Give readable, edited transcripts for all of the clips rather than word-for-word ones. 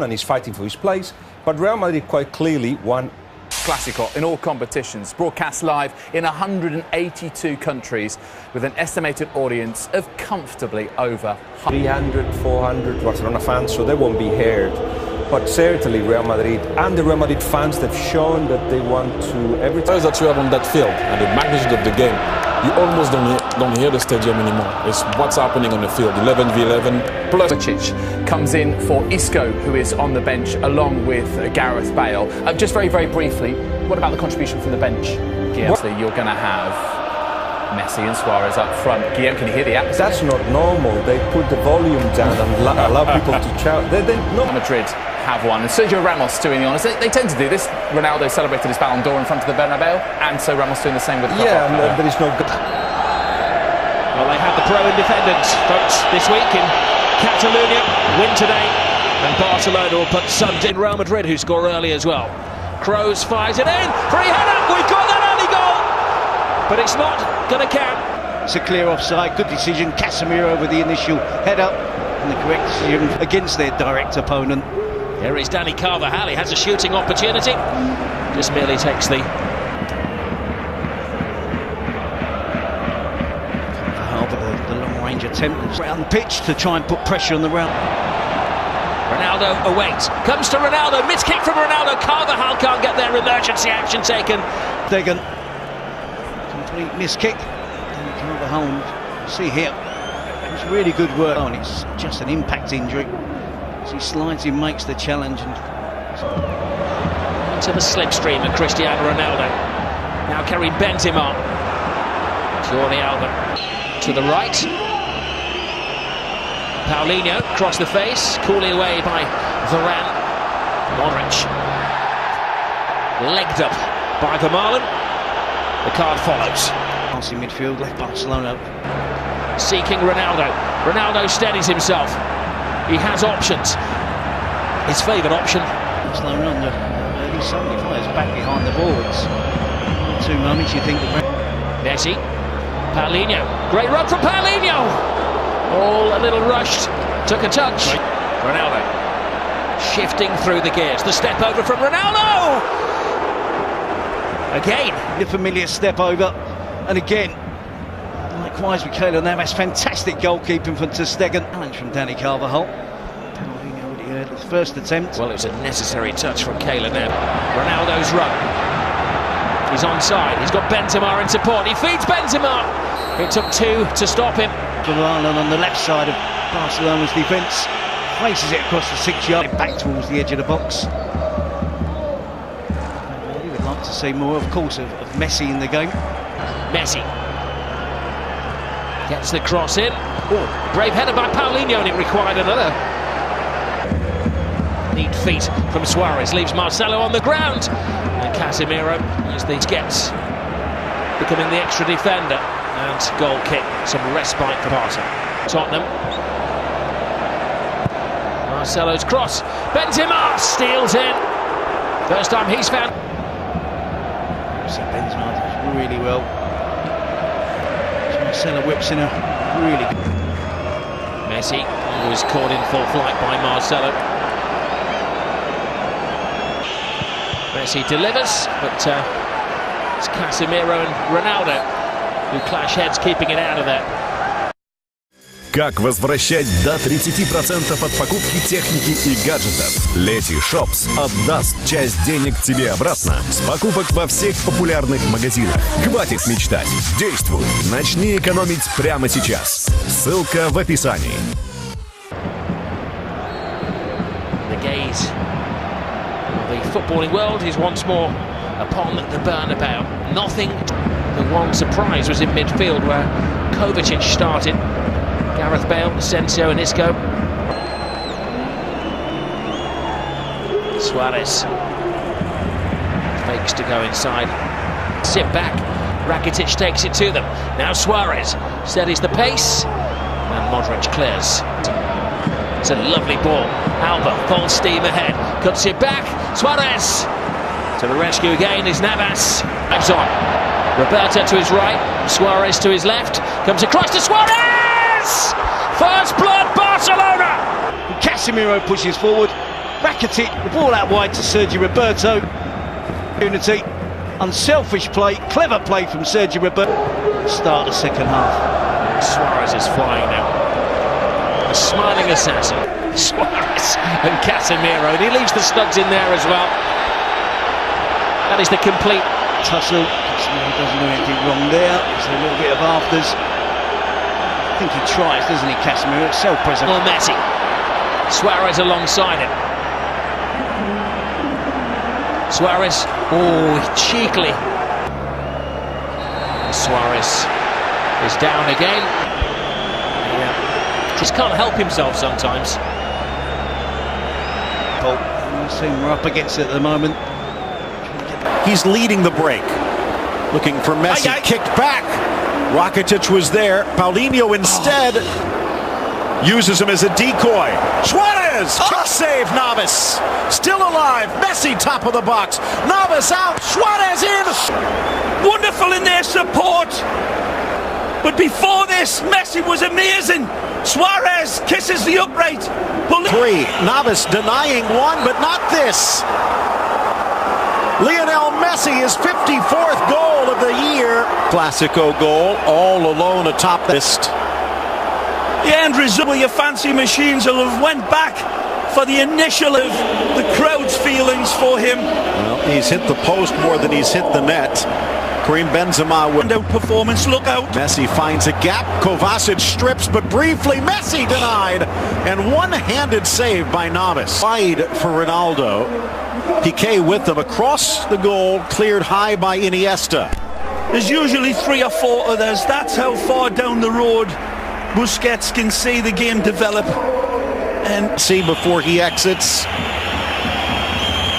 and he's fighting for his place, but Real Madrid quite clearly won. Clásico in all competitions, broadcast live in 182 countries with an estimated audience of comfortably over 300, 400 Barcelona fans, so they won't be heard. But certainly Real Madrid and the Real Madrid fans, they've shown that they want to every time that you have on that field and the magnitude of the game, you almost don't hear the stadium anymore. It's what's happening on the field, 11v11 plus. Comes in for Isco, who is on the bench along with Gareth Bale. Just very, very briefly, what about the contribution from the bench? Guillaume, you're going to have Messi and Suarez up front. Guillaume, can you hear the atmosphere? That's not normal. They put the volume down and allow people to shout. Madrid have one, and Sergio Ramos doing the honours. They tend to do this. Ronaldo celebrated his Ballon d'Or in front of the Bernabeu, and so Ramos doing the same with the Yeah, and there is no. Well, they had the pro independent votes this week in Catalonia, win today, and Barcelona will put Sons in. Real Madrid, who score early as well. Kroos fires it in, free header, we've got that early goal, but it's not going to count. It's a clear offside, good decision. Casemiro with the initial header, and the correct decision against their direct opponent. Here is Dani Carvajal, he has a shooting opportunity, just merely takes the... The long-range attempt around the pitch to try and put pressure on the round. Ronaldo awaits, comes to Ronaldo, mid-kick from Ronaldo, Carvajal can't get there, emergency action taken. Stegen, complete miss-kick. Dani Carvajal, see here, it was really good work, and it's just an impact injury. As he slides in, makes the challenge. And into the slipstream of Cristiano Ronaldo. Now Karim Benzema. Jordi Alba to the right. Paulinho across the face, coolly away by Varane. Modric legged up by Vermaelen. The card follows. Passing midfield, left Barcelona. Seeking Ronaldo. Ronaldo steadies himself. He has options. His favoured option. Barcelona on the early 75s, back behind the ball. It's 2 moments you think that. Messi, Paulinho, great run from Paulinho. All a little rushed, took a touch. Ronaldo shifting through the gears. The step over from Ronaldo. Again, the familiar step over, and again. Likewise with Keylor Navas, fantastic goalkeeping from Ter Stegen. Challenge from Dani Carvajal. Paulinho already heard the first attempt. Well, it was a necessary touch from Keylor Navas. Ronaldo's run. He's onside. He's got Benzema in support. He feeds Benzema. It took 2 to stop him. Varane on the left side of Barcelona's defence. Places it across the 6-yard, back towards the edge of the box. We would like to see more, of course, of Messi in the game. Messi gets the cross in. Oh, brave header by Paulinho, and it required another. Neat feet from Suarez, leaves Marcelo on the ground. And Casemiro, as these gets, becoming the extra defender. And goal kick, some respite for Barca. Tottenham. Marcelo's cross. Benzema steals in. First time he's found. See Benzema does really well. Marcelo whips in a really good. Messi, who was caught in full flight by Marcelo. Messi delivers, but it's Casemiro and Ronaldo who clash heads, keeping it out of there. Как возвращать до 30% от покупки техники и гаджетов? Leti Shops отдаст часть денег тебе обратно с покупок во всех популярных магазинах. Хватит мечтать. Действуй. Начни экономить прямо сейчас. Ссылка в описании. The gaze of the footballing world is once more upon the Bernabeu. Nothing. The one surprise was in midfield where Kovacic started. Gareth Bale, Asensio and Isco. Suarez fakes to go inside. Sit back. Rakitic takes it to them. Now Suarez steadies the pace. And Modric clears. It's a lovely ball. Alba, full steam ahead. Cuts it back. Suarez. To the rescue again is Navas. Moves on. Roberto to his right. Suarez to his left. Comes across to Suarez! First blood, Barcelona! Casemiro pushes forward. Rakitic, the ball out wide to Sergio Roberto. Unity, unselfish play, clever play from Sergio Roberto. Start the second half. Suarez is flying now. A smiling assassin. Suarez and Casemiro. And he leaves the studs in there as well. That is the complete tussle. Casemiro doesn't do anything wrong there. There's a little bit of afters. I think he tries, doesn't he, Casemiro? It's self-preservation. Well, Messi. Suarez alongside him. Suarez, cheekily. Suarez is down again. Yeah. Just can't help himself sometimes. We're up against it at the moment. He's leading the break. Looking for Messi, kicked back. Rakitic was there. Paulinho instead uses him as a decoy. Suarez, kick save, Navas. Still alive. Messi top of the box. Navas out. Suarez in. Wonderful in their support. But before this, Messi was amazing. Suarez kisses the upright. Three. Navas denying one, but not this. Lionel Messi, his 54th goal of the year. Classico goal, all alone atop this. The end result with your fancy machines will have went back for the initial of the crowd's feelings for him. Well, he's hit the post more than he's hit the net. Karim Benzema with out performance, look out. Messi finds a gap. Kovacic strips, but briefly Messi denied. And one-handed save by Navas. Wide for Ronaldo. Piqué with them across the goal, cleared high by Iniesta. There's usually 3 or 4 others. That's how far down the road Busquets can see the game develop. And see before he exits.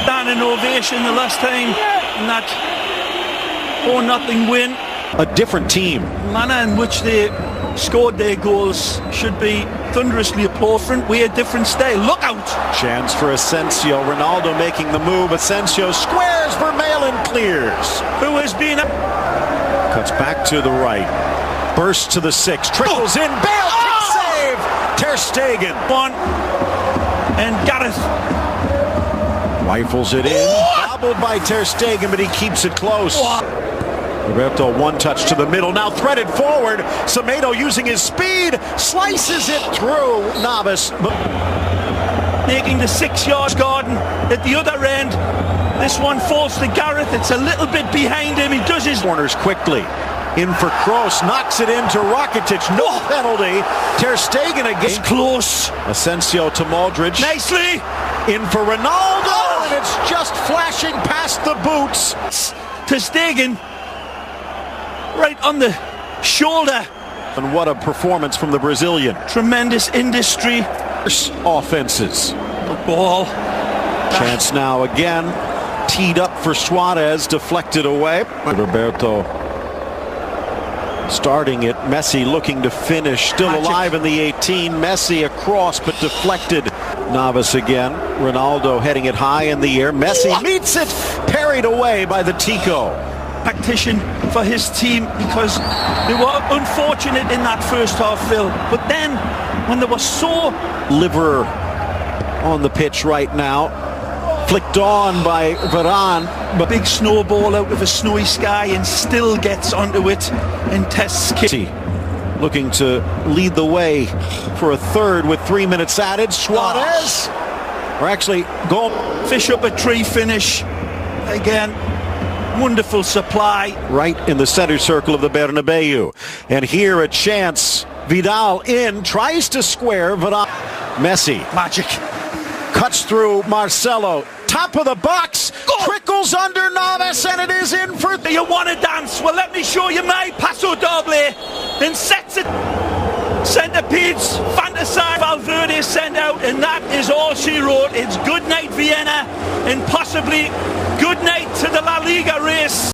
Standing ovation the last time in that 4-0 win. A different team. Manner in which they scored their goals should be thunderously applauded. We a different style. Look out! Chance for Asensio. Ronaldo making the move. Asensio squares. Vermaelen clears. Who has been a... Cuts back to the right. Bursts to the 6. Trickles in. Bale. Save. Ter Stegen. One. And Gareth. Rifles it in. Bobbled by Ter Stegen, but he keeps it close. Roberto, one touch to the middle, now threaded forward. Semedo using his speed, slices it through Navas. Making the 6-yard garden at the other end. This one falls to Gareth. It's a little bit behind him. He does his corners quickly. In for Kroos, knocks it into Rakitic. No penalty. Ter Stegen again. It's close. Asensio to Modric. Nicely. In for Ronaldo. And it's just flashing past the boots. Ter Stegen. Right on the shoulder. And what a performance from the Brazilian. Tremendous industry. Offenses. The ball. Chance now again. Teed up for Suarez. Deflected away. Roberto starting it. Messi looking to finish. Still alive in the 18. Messi across but deflected. Navas again. Ronaldo heading it high in the air. Messi meets it. Parried away by the Tico. Tactician for his team because they were unfortunate in that first half, Phil. But then when they were so... Liver on the pitch right now. Flicked on by Varane. But big snowball out of a snowy sky and still gets onto it and tests kick. Looking to lead the way for a third with 3 minutes added. Suarez. Or actually, go. Fish up a tree finish. Again. Wonderful supply. Right in the center circle of the Bernabeu. And here a chance. Vidal in, tries to square. Vidal. Messi. Magic. Cuts through Marcelo. Top of the box. Trickles under Navas and it is in for... You want to dance? Well, let me show you my paso doble. Then sets it. Centipedes, Fantasy, Valverde sent out, and that is all she wrote. It's good night Vienna, and possibly good night to the La Liga race.